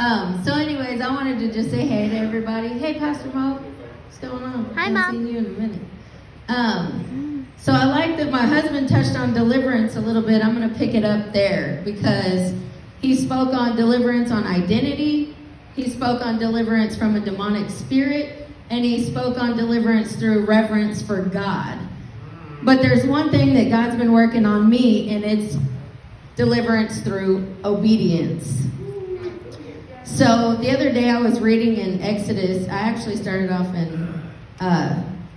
So anyways, I wanted to just say hey to everybody. Hey, Pastor Mo, what's going on? Hi, I haven't Mom. seen you in a minute. So I like that my husband touched on deliverance a little bit. I'm going to pick it up there because he spoke on deliverance on identity. He spoke on deliverance from a demonic spirit, and he spoke on deliverance through reverence for God. But there's one thing that God's been working on me, and it's deliverance through obedience. So the other day I was reading in Exodus. I actually started off in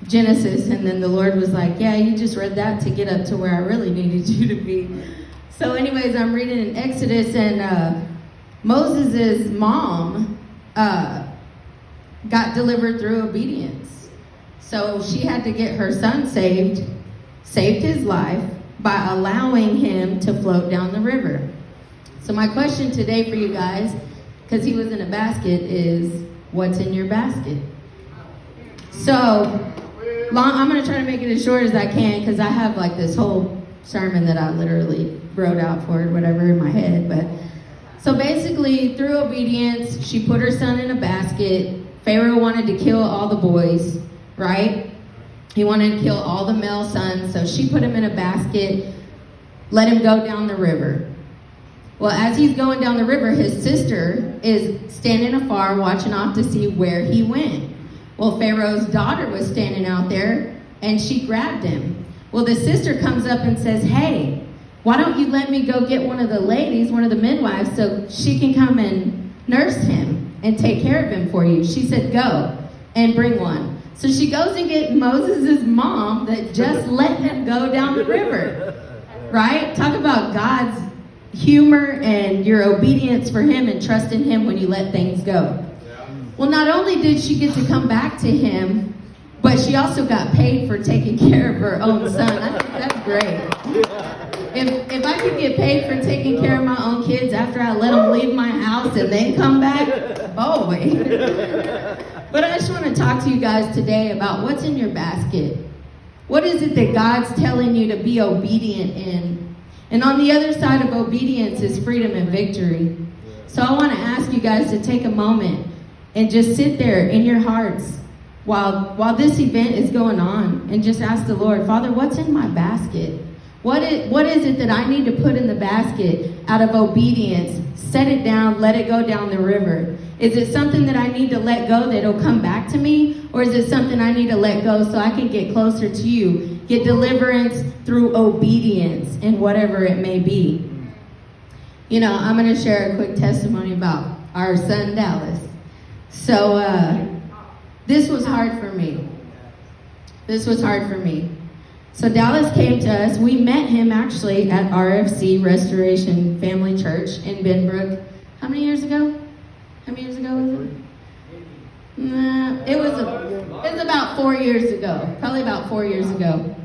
Genesis, and then the Lord was like, yeah, you just read that to get up to where I really needed you to be. So anyways, I'm reading in Exodus, and Moses' mom got delivered through obedience. So she had to get her son saved his life by allowing him to float down the river. So my question today for you guys, because he was in a basket, is what's in your basket? So I'm going to try to make it as short as I can, because I have like this whole sermon that I literally wrote out for it, whatever, in my head. But so basically, through obedience, she put her son in a basket. Pharaoh wanted to kill all the boys, right? He wanted to kill all the male sons, so she put him in a basket, let him go down the river. Well, as he's going down the river, his sister is standing afar watching off to see where he went. Well, Pharaoh's daughter was standing out there, and she grabbed him. Well, the sister comes up and says, hey, why don't you let me go get one of the ladies, one of the midwives, so she can come and nurse him and take care of him for you. She said, go and bring one. So she goes and gets Moses' mom that just let him go down the river, right? Talk about God's humor and your obedience for him and trust in him when you let things go. Well, not only did she get to come back to him, but she also got paid for taking care of her own son. I think that's great. If I could get paid for taking care of my own kids after I let them leave my house and then come back, boy. But I just want to talk to you guys today about what's in your basket. What is it that God's telling you to be obedient in? And on the other side of obedience is freedom and victory. So I want to ask you guys to take a moment and just sit there in your hearts while this event is going on and just ask the Lord, Father, what's in my basket? What is it that I need to put in the basket out of obedience? Set it down, let it go down the river. Is it something that I need to let go that'll come back to me? Or is it something I need to let go so I can get closer to you? Get deliverance through obedience in whatever it may be. You know, I'm going to share a quick testimony about our son, Dallas. So, this was hard for me. So Dallas came to us. We met him actually at RFC, Restoration Family Church in Benbrook. How many years ago was it? It was about 4 years ago. Probably about 4 years ago.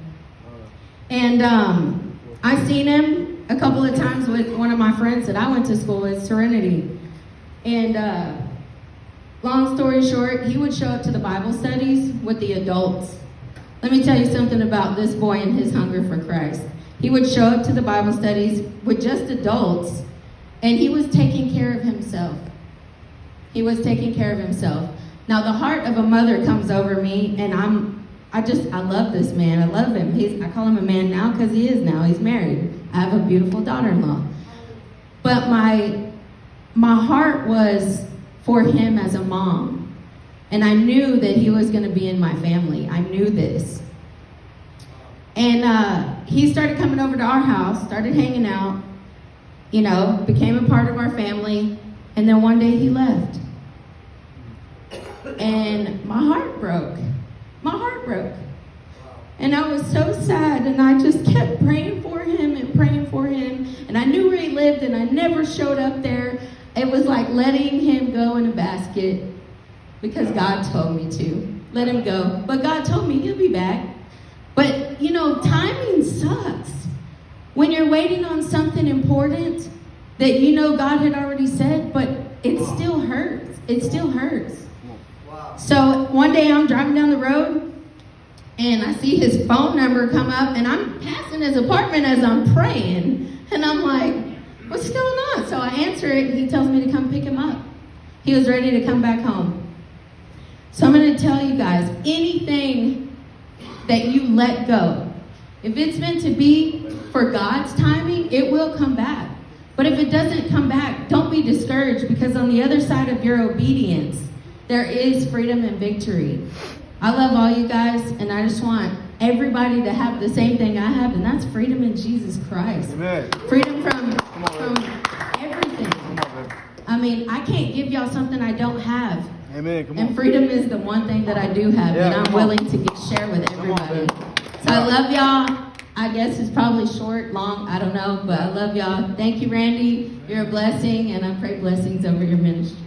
And I seen him a couple of times with one of my friends that I went to school with, Serenity. And long story short, he would show up to the Bible studies with the adults. Let me tell you something about this boy and his hunger for Christ. He would show up to the Bible studies with just adults, and he was taking care of himself. Now, the heart of a mother comes over me, and I love this man. I love him. I call him a man now because he is now. He's married. I have a beautiful daughter-in-law. But my heart was for him as a mom. And I knew that he was going to be in my family. I knew this. And he started coming over to our house, started hanging out, became a part of our family. And then one day he left. And my heart broke. And I was so sad, and I just kept praying for him. And I knew where he lived, and I never showed up there. It was like letting him go in a basket because God told me to. Let him go. But God told me he'll be back. But, timing sucks. When you're waiting on something important that God had already said, but it still hurts. So one day I'm driving down the road, and I see his phone number come up, and I'm passing his apartment as I'm praying. And I'm like, what's going on? So I answer it, and he tells me to come pick him up. He was ready to come back home. So I'm going to tell you guys, anything that you let go, if it's meant to be for God's timing, it will come back. But if it doesn't come back, don't be discouraged, because on the other side of your obedience, there is freedom and victory. I love all you guys, and I just want everybody to have the same thing I have, and that's freedom in Jesus Christ. Amen. Freedom from everything. I mean, I can't give y'all something I don't have. Amen. Come on. And freedom is the one thing that I do have, Yeah, and I'm willing to share with everybody. So I love y'all. I guess it's probably short, long, I don't know, but I love y'all. Thank you, Randy. You're a blessing, and I pray blessings over your ministry.